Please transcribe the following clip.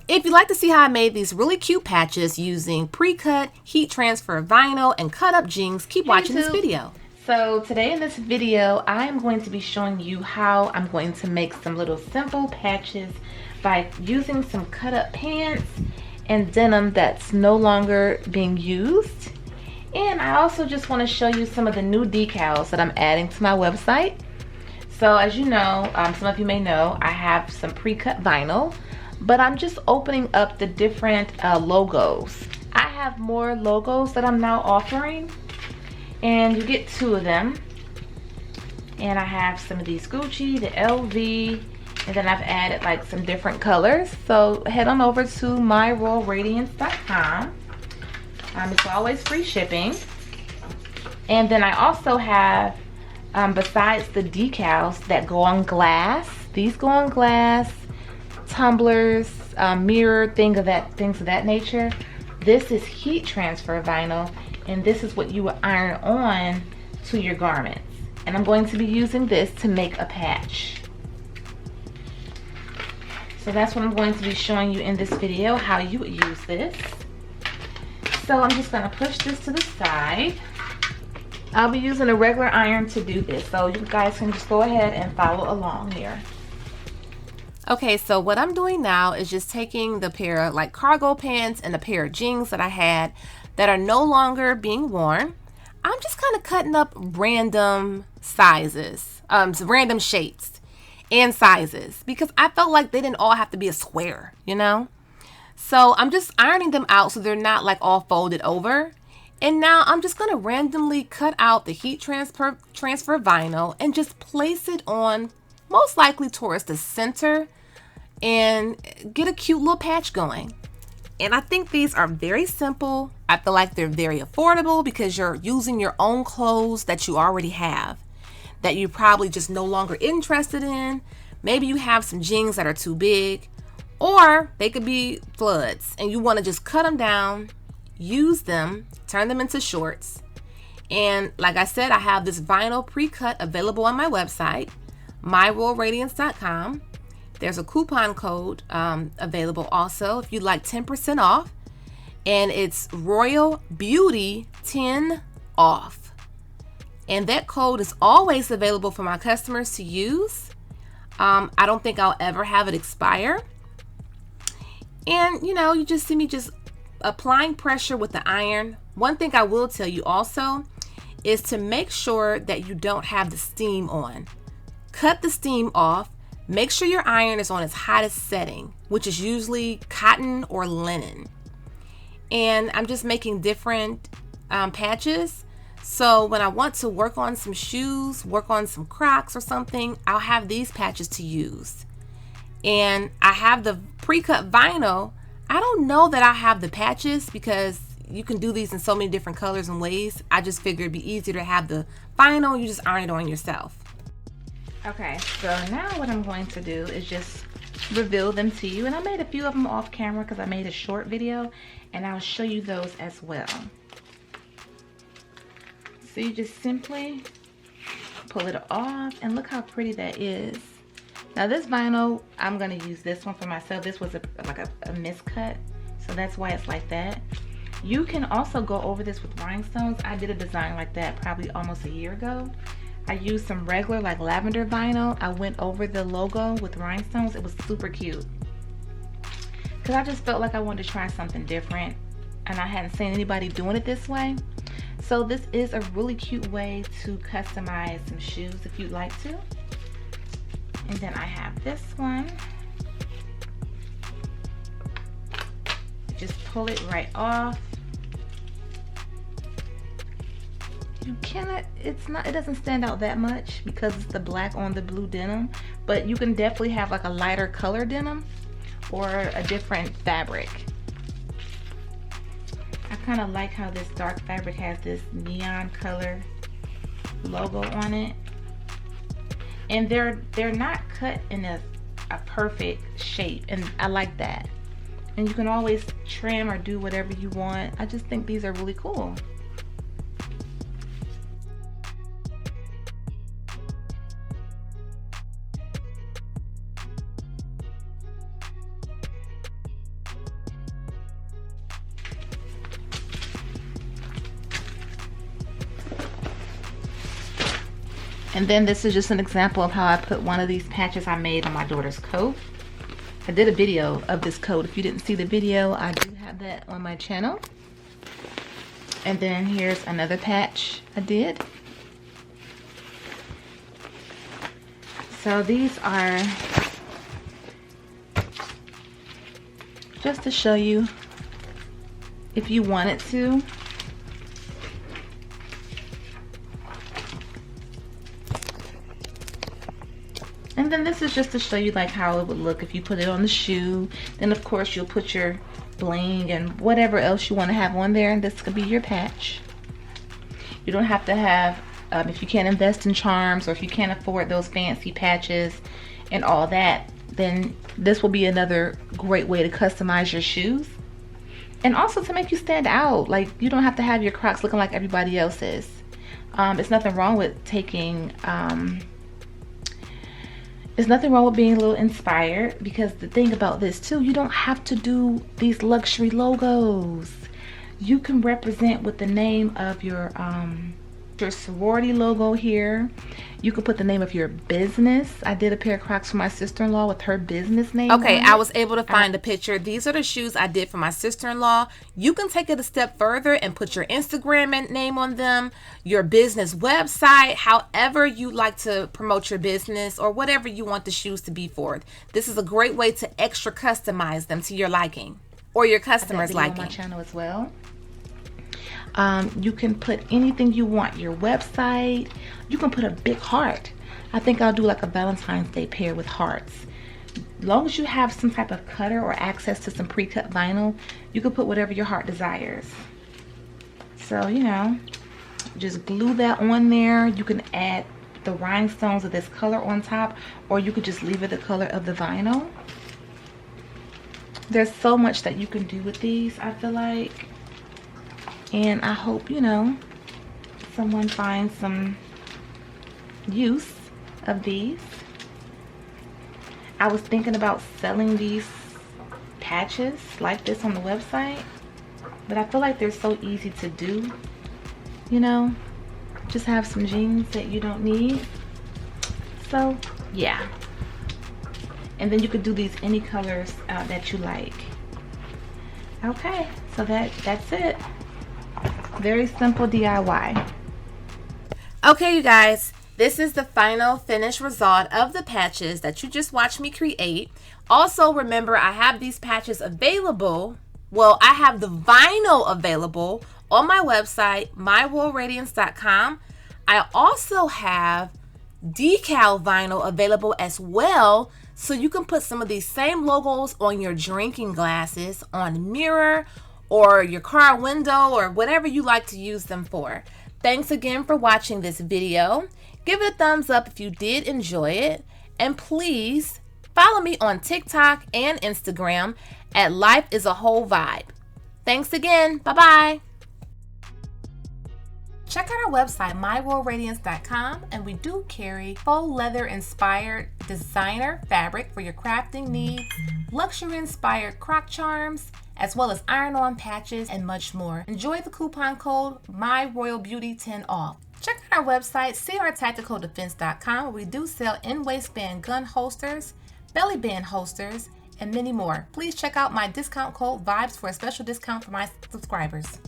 If you'd like to see how I made these really cute patches using pre-cut, heat transfer vinyl, and cut up jeans, keep watching this video. So today in this video, I'm going to be showing you how I'm going to make some little simple patches by using some cut up pants and denim that's no longer being used. And I also just want to show you some of the new decals that I'm adding to my website. So as you know, some of you may know, I have some pre-cut vinyl, but I'm just opening up the different logos. I have more logos that I'm now offering, and you get 2 of them. And I have some of these Gucci, the LV, and then I've added like some different colors. So head on over to myroyalradiance.com. It's always free shipping. And then I also have, besides the decals that go on glass, these go on glass, tumblers, mirror, things of that nature. This is heat transfer vinyl, and this is what you would iron on to your garments. And I'm going to be using this to make a patch. So that's what I'm going to be showing you in this video, how you would use this. So I'm just going to push this to the side. I'll be using a regular iron to do this, so you guys can just go ahead and follow along here. Okay, so what I'm doing now is just taking the pair of like cargo pants and a pair of jeans that I had that are no longer being worn. I'm just kind of cutting up random sizes, random shapes and sizes, because I felt like they didn't all have to be a square, you know? So I'm just ironing them out so they're not like all folded over. And now I'm just going to randomly cut out the heat transfer vinyl and just place it on, most likely towards the center, and get a cute little patch going. And I think these are very simple. I feel like they're very affordable because you're using your own clothes that you already have, that you're probably just no longer interested in. Maybe you have some jeans that are too big, or they could be floods and you want to just cut them down, use them, turn them into shorts. And like I said, I have this vinyl pre-cut available on my website, myroyalradiance.com. There's a coupon code available also if you'd like 10% off, and it's Royal Beauty 10 off. And that code is always available for my customers to use. I don't think I'll ever have it expire. And you know, you just see me just applying pressure with the iron. One thing I will tell you also is to make sure that you don't have the steam on. Cut the steam off. Make sure your iron is on its hottest setting, which is usually cotton or linen. And I'm just making different patches. So when I want to work on some shoes, work on some Crocs or something, I'll have these patches to use. And I have the pre-cut vinyl. I don't know that I have the patches because you can do these in so many different colors and ways. I just figured it'd be easier to have the vinyl. You just iron it on yourself. Okay, so now what I'm going to do is just reveal them to you. And I made a few of them off camera because I made a short video, and I'll show you those as well. So you just simply pull it off, and look how pretty that is. Now this vinyl, I'm going to use this one for myself. This was like a miscut, so that's why it's like that. You can also go over this with rhinestones. I did a design like that probably almost a year ago. I used some regular like lavender vinyl. I went over the logo with rhinestones. It was super cute because I just felt like I wanted to try something different, and I hadn't seen anybody doing it this way. So this is a really cute way to customize some shoes if you'd like to. And then I have this one. Just pull it right off. You cannot, it doesn't stand out that much because it's the black on the blue denim, but you can definitely have like a lighter color denim or a different fabric. I kind of like how this dark fabric has this neon color logo on it. And they're not cut in a perfect shape, and I like that. And you can always trim or do whatever you want. I just think these are really cool. And then this is just an example of how I put one of these patches I made on my daughter's coat. I did a video of this coat. If you didn't see the video, I do have that on my channel. And then here's another patch I did. So these are just to show you if you wanted to. And then this is just to show you like how it would look if you put it on the shoe. Then of course you'll put your bling and whatever else you want to have on there, and this could be your patch. You don't have to have, if you can't invest in charms, or if you can't afford those fancy patches and all that, then this will be another great way to customize your shoes. And also to make you stand out. Like, you don't have to have your Crocs looking like everybody else's. There's nothing wrong with taking, there's nothing wrong with being a little inspired, because the thing about this too, you don't have to do these luxury logos. You can represent with the name of your sorority logo here. You could put the name of your business. I did a pair of Crocs for my sister-in-law with her business name. Okay, I was able to find a picture. These are the shoes I did for my sister-in-law. You can take it a step further and put your Instagram name on them, your business website, however you like to promote your business, or whatever you want the shoes to be for. This is a great way to extra customize them to your liking or your customers' liking. On my channel as well. You can put anything you want, your website. You can put a big heart. I think I'll do like a Valentine's Day pair with hearts. As long as you have some type of cutter or access to some pre-cut vinyl, you can put whatever your heart desires. So, you know, just glue that on there. You can add the rhinestones of this color on top, or you could just leave it the color of the vinyl. There's so much that you can do with these, I feel like. And I hope, you know, someone finds some use of these. I was thinking about selling these patches like this on the website, but I feel like they're so easy to do. You know, just have some jeans that you don't need. So, yeah. And then you could do these any colors that you like. Okay, so that's it. Very simple DIY. Okay, you guys, this is the final finished result of the patches that you just watched me create. Also, remember, I have these patches available. Well, I have the vinyl available on my website, myroyalradiance.com. I also have decal vinyl available as well, so you can put some of these same logos on your drinking glasses, on a mirror, or your car window, or whatever you like to use them for. Thanks again for watching this video. Give it a thumbs up if you did enjoy it. And please follow me on TikTok and Instagram at Life is a Whole Vibe. Thanks again. Bye-bye. Check out our website, myroyalradiance.com, and we do carry faux leather inspired designer fabric for your crafting needs, luxury inspired croc charms, as well as iron-on patches and much more. Enjoy the coupon code MyRoyalBeauty10 off. Check out our website, crtacticaldefense.com, where we do sell in-waistband gun holsters, belly band holsters, and many more. Please check out my discount code VIBES for a special discount for my subscribers.